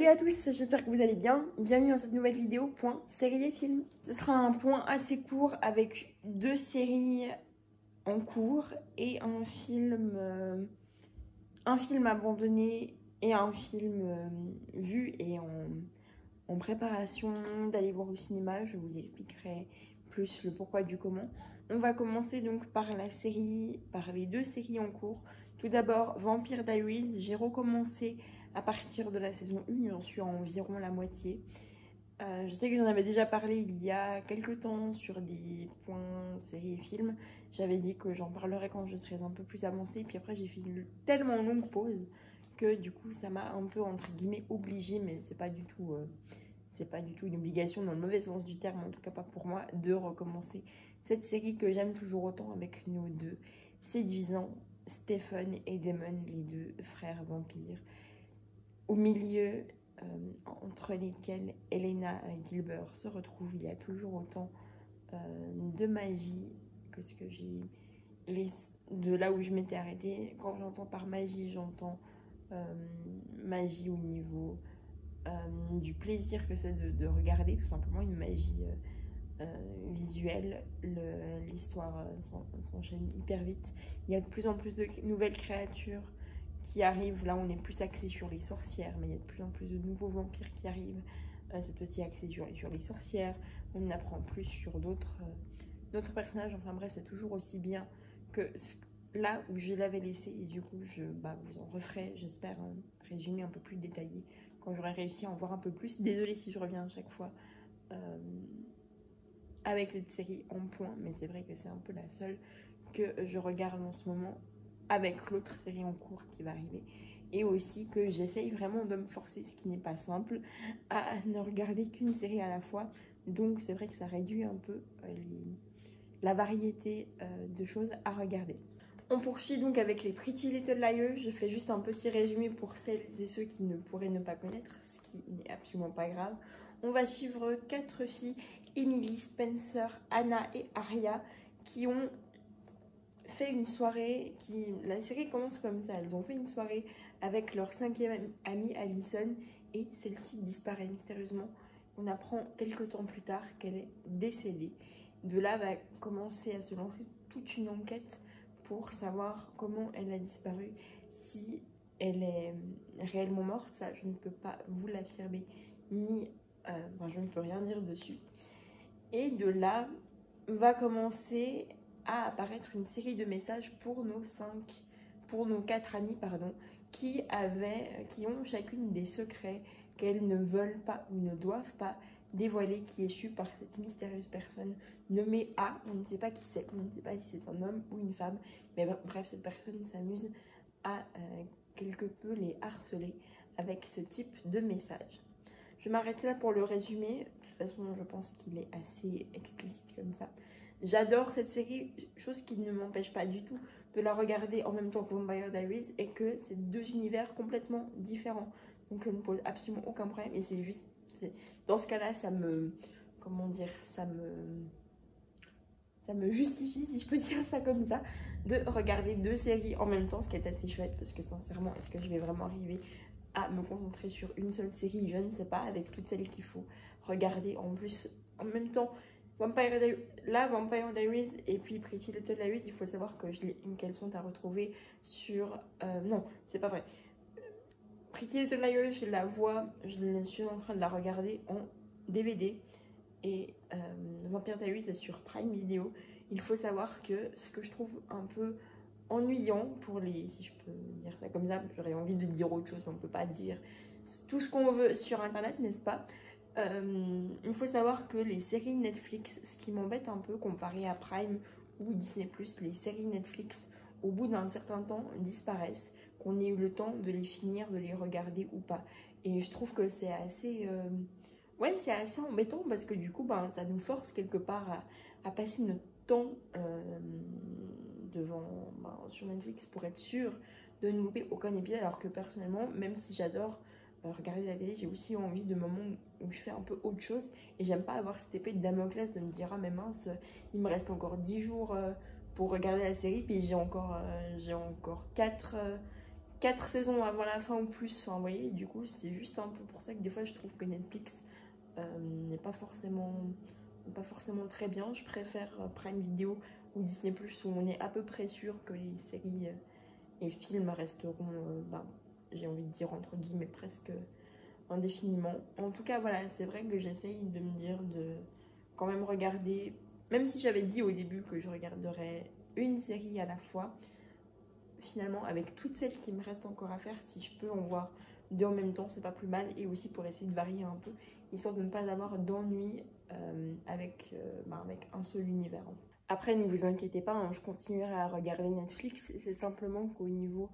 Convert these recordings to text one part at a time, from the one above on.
à tous, j'espère que vous allez bien. Bienvenue dans cette nouvelle vidéo, point série et film. Ce sera un point assez court avec deux séries en cours et un film abandonné et un film vu et en préparation d'aller voir au cinéma. Je vous expliquerai plus le pourquoi du comment. On va commencer donc par les deux séries en cours. Tout d'abord, Vampire Diaries. J'ai recommencé à partir de la saison 1, j'en suis à environ la moitié. Je sais que j'en avais déjà parlé il y a quelques temps sur des points séries et films. J'avais dit que j'en parlerais quand je serais un peu plus avancée. Puis après, j'ai fait une tellement longue pause que du coup, ça m'a un peu entre guillemets obligée, mais c'est pas du tout une obligation dans le mauvais sens du terme, en tout cas pas pour moi, de recommencer cette série que j'aime toujours autant avec nos deux séduisants, Stephen et Damon, les deux frères vampires, au milieu entre lesquels Elena Gilbert se retrouve. Il y a toujours autant de magie que ce que j'ai de là où je m'étais arrêtée. Quand j'entends par magie, j'entends magie au niveau du plaisir que c'est de regarder, tout simplement une magie visuelle. L'histoire s'enchaîne hyper vite. Il y a de plus en plus de nouvelles créatures qui arrivent. Là, on est plus axé sur les sorcières, mais il y a de plus en plus de nouveaux vampires qui arrivent. C'est aussi axé sur les sorcières. On apprend plus sur d'autres personnages. Enfin bref, c'est toujours aussi bien que là où je l'avais laissé. Et du coup, vous en referai, j'espère, un résumé un peu plus détaillé quand j'aurai réussi à en voir un peu plus. Désolée si je reviens à chaque fois avec cette série en point, mais c'est vrai que c'est un peu la seule que je regarde en ce moment avec l'autre série en cours qui va arriver, et aussi que j'essaye vraiment de me forcer, ce qui n'est pas simple, à ne regarder qu'une série à la fois. Donc c'est vrai que ça réduit un peu la variété de choses à regarder. On poursuit donc avec les Pretty Little Liars. Je fais juste un petit résumé pour celles et ceux qui ne pourraient ne pas connaître, ce qui n'est absolument pas grave. On va suivre 4 filles, Emily, Spencer, Anna et Aria, qui ont fait une soirée, la série commence comme ça. Elles ont fait une soirée avec leur 5e amie Allison, et celle-ci disparaît mystérieusement. On apprend quelques temps plus tard qu'elle est décédée. De là va commencer à se lancer toute une enquête pour savoir comment elle a disparu, si elle est réellement morte. Ça, je ne peux pas vous l'affirmer, je ne peux rien dire dessus. Et de là va commencer à apparaître une série de messages pour nos 4 amies, qui ont chacune des secrets qu'elles ne veulent pas ou ne doivent pas dévoiler, qui est su par cette mystérieuse personne nommée A. On ne sait pas qui c'est, on ne sait pas si c'est un homme ou une femme, mais bref, cette personne s'amuse à quelque peu les harceler avec ce type de message. Je m'arrête là pour le résumé. De toute façon, je pense qu'il est assez explicite comme ça. J'adore cette série, chose qui ne m'empêche pas du tout de la regarder en même temps que Vampire Diaries, et que c'est deux univers complètement différents. Donc ça ne pose absolument aucun problème, et c'est juste, dans ce cas-là, ça me justifie, si je peux dire ça comme ça, de regarder deux séries en même temps, ce qui est assez chouette, parce que sincèrement, est-ce que je vais vraiment arriver à me concentrer sur une seule série? Je ne sais pas, avec toutes celles qu'il faut regarder en plus en même temps. Vampire Diaries et puis Pretty Little Liars, il faut savoir qu'elles sont à retrouver sur... non, c'est pas vrai. Pretty Little Liars, je suis en train de la regarder en DVD. Et Vampire Diaries est sur Prime Video. Il faut savoir que ce que je trouve un peu ennuyant si je peux dire ça comme ça, j'aurais envie de dire autre chose, mais on ne peut pas dire tout ce qu'on veut sur internet, n'est-ce pas? Il faut savoir que les séries Netflix, ce qui m'embête un peu comparé à Prime ou Disney+, les séries Netflix, au bout d'un certain temps, disparaissent, qu'on ait eu le temps de les finir, de les regarder ou pas. Et je trouve que c'est assez... c'est assez embêtant, parce que du coup, ça nous force quelque part à passer notre temps sur Netflix pour être sûr de ne louper aucun épisode, alors que personnellement, même si j'adore regarder la télé, j'ai aussi envie de moments où je fais un peu autre chose, et j'aime pas avoir cette épée de Damoclès de me dire ah mais mince, il me reste encore 10 jours pour regarder la série, puis j'ai encore 4 4 saisons avant la fin ou plus. Enfin, vous voyez, du coup, c'est juste un peu pour ça que des fois, je trouve que Netflix n'est pas forcément très bien. Je préfère Prime Video ou Disney+, où on est à peu près sûr que les séries et films resteront, j'ai envie de dire entre guillemets, presque indéfiniment. En tout cas, voilà, c'est vrai que j'essaye de me dire de quand même regarder, même si j'avais dit au début que je regarderais une série à la fois, finalement, avec toutes celles qui me restent encore à faire, si je peux en voir deux en même temps, c'est pas plus mal. Et aussi pour essayer de varier un peu, histoire de ne pas avoir d'ennui avec un seul univers. Après, ne vous inquiétez pas, hein, je continuerai à regarder Netflix. C'est simplement qu'au niveau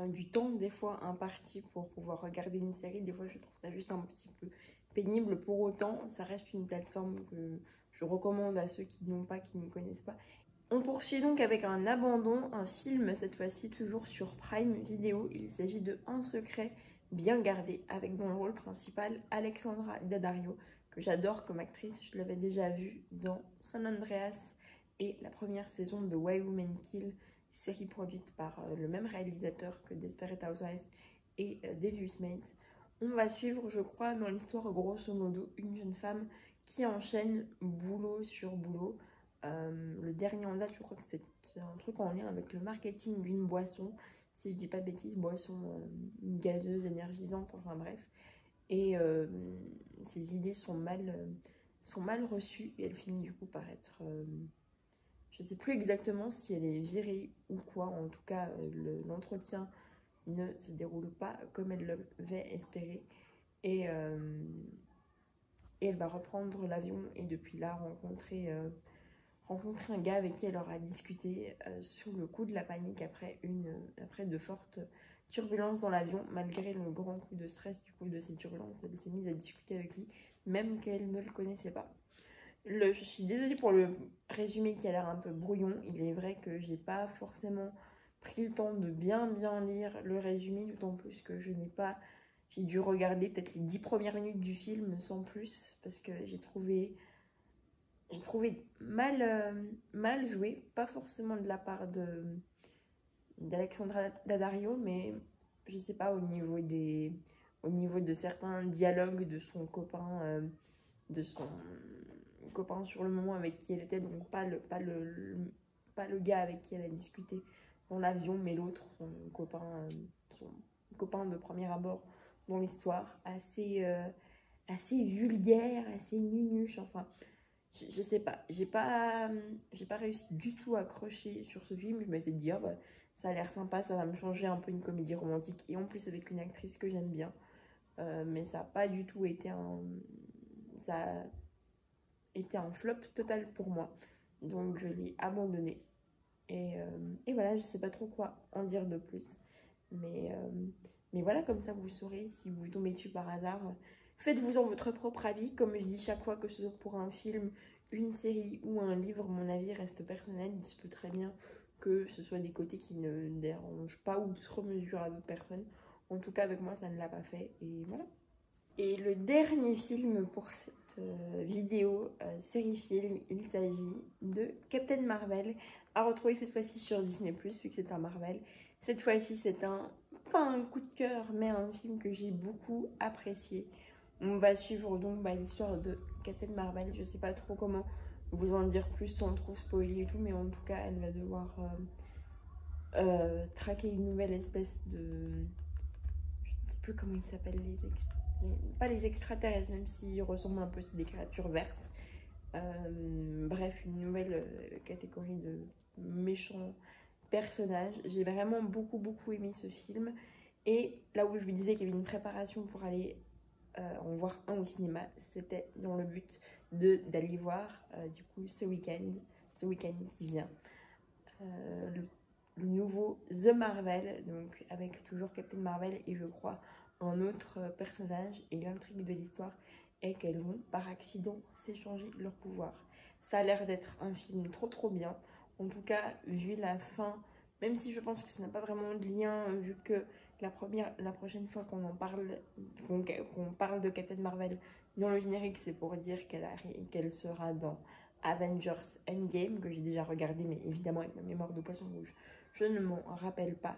du temps, des fois, imparti pour pouvoir regarder une série, des fois, je trouve ça juste un petit peu pénible. Pour autant, ça reste une plateforme que je recommande à ceux qui n'ont pas, qui ne connaissent pas. On poursuit donc avec un abandon, un film, cette fois-ci toujours sur Prime Video. Il s'agit de Un secret bien gardé, avec dans le rôle principal Alexandra Daddario, que j'adore comme actrice. Je l'avais déjà vue dans San Andreas et la première saison de Why Women Kill, série produite par le même réalisateur que Desperate Housewives et Devious Maids. On va suivre, je crois, dans l'histoire grosso modo, une jeune femme qui enchaîne boulot sur boulot. Le dernier en date, je crois que c'est un truc en lien avec le marketing d'une boisson, si je dis pas de bêtises, boisson gazeuse, énergisante, enfin bref. Et ses idées sont mal reçues et elle finit du coup par être... je sais plus exactement si elle est virée ou quoi, en tout cas l'entretien ne se déroule pas comme elle l'avait espéré. Et elle va reprendre l'avion et depuis là rencontrer un gars avec qui elle aura discuté sous le coup de la panique après de fortes turbulences dans l'avion. Malgré le grand coup de stress du coup de ces turbulences, elle s'est mise à discuter avec lui, même qu'elle ne le connaissait pas. Je suis désolée pour le résumé qui a l'air un peu brouillon. Il est vrai que j'ai pas forcément pris le temps de bien lire le résumé, d'autant plus que j'ai dû regarder peut-être les 10 premières minutes du film sans plus, parce que j'ai trouvé mal joué, pas forcément de la part d'Alexandra Daddario, mais je sais pas, au niveau de certains dialogues de son copain, sur le moment avec qui elle était, donc pas le gars avec qui elle a discuté dans l'avion, mais l'autre, son copain de premier abord dans l'histoire, assez vulgaire, assez nunuche, enfin... Je sais pas, j'ai pas réussi du tout à accrocher sur ce film. Je m'étais dit, ça a l'air sympa, ça va me changer un peu une comédie romantique. Et en plus avec une actrice que j'aime bien. Mais ça a pas du tout été ça a été un flop total pour moi. Donc je l'ai abandonné. Et voilà, je sais pas trop quoi en dire de plus. Mais voilà, comme ça vous saurez si vous tombez dessus par hasard. Faites-vous en votre propre avis. Comme je dis chaque fois, que ce soit pour un film, une série ou un livre, mon avis reste personnel. Il se peut très bien que ce soit des côtés qui ne dérangent pas ou outre mesure à d'autres personnes. En tout cas, avec moi, ça ne l'a pas fait. Et voilà. Et le dernier film pour cette vidéo, série-film, il s'agit de Captain Marvel, à retrouver cette fois-ci sur Disney+, vu que c'est un Marvel. Cette fois-ci, c'est pas un coup de cœur, mais un film que j'ai beaucoup apprécié. On va suivre donc l'histoire de Captain Marvel. Je sais pas trop comment vous en dire plus sans trop spoiler et tout, mais en tout cas, elle va devoir traquer une nouvelle espèce de... Je ne sais plus comment ils s'appellent, pas les extraterrestres, même s'ils ressemblent un peu, c'est des créatures vertes. Bref, une nouvelle catégorie de méchants personnages. J'ai vraiment beaucoup aimé ce film. Et là où je vous disais qu'il y avait une préparation pour aller en voir un au cinéma, c'était dans le but d'aller voir du coup ce week-end qui vient, le nouveau The Marvel, donc avec toujours Captain Marvel et je crois un autre personnage. Et l'intrigue de l'histoire est qu'elles vont par accident s'échanger leurs pouvoirs. Ça a l'air d'être un film trop bien. En tout cas, vu la fin, même si je pense que ça n'a pas vraiment de lien, vu que la prochaine fois qu'on parle de Captain Marvel dans le générique, c'est pour dire qu'elle sera dans Avengers Endgame, que j'ai déjà regardé, mais évidemment avec ma mémoire de poisson rouge, je ne m'en rappelle pas.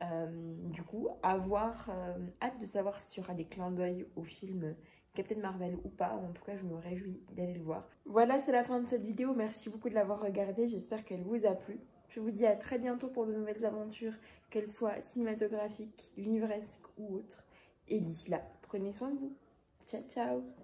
Du coup, hâte de savoir s'il y aura des clins d'œil au film Captain Marvel ou pas. En tout cas, je me réjouis d'aller le voir. Voilà, c'est la fin de cette vidéo. Merci beaucoup de l'avoir regardée. J'espère qu'elle vous a plu. Je vous dis à très bientôt pour de nouvelles aventures, qu'elles soient cinématographiques, livresques ou autres. Et d'ici là, prenez soin de vous. Ciao, ciao!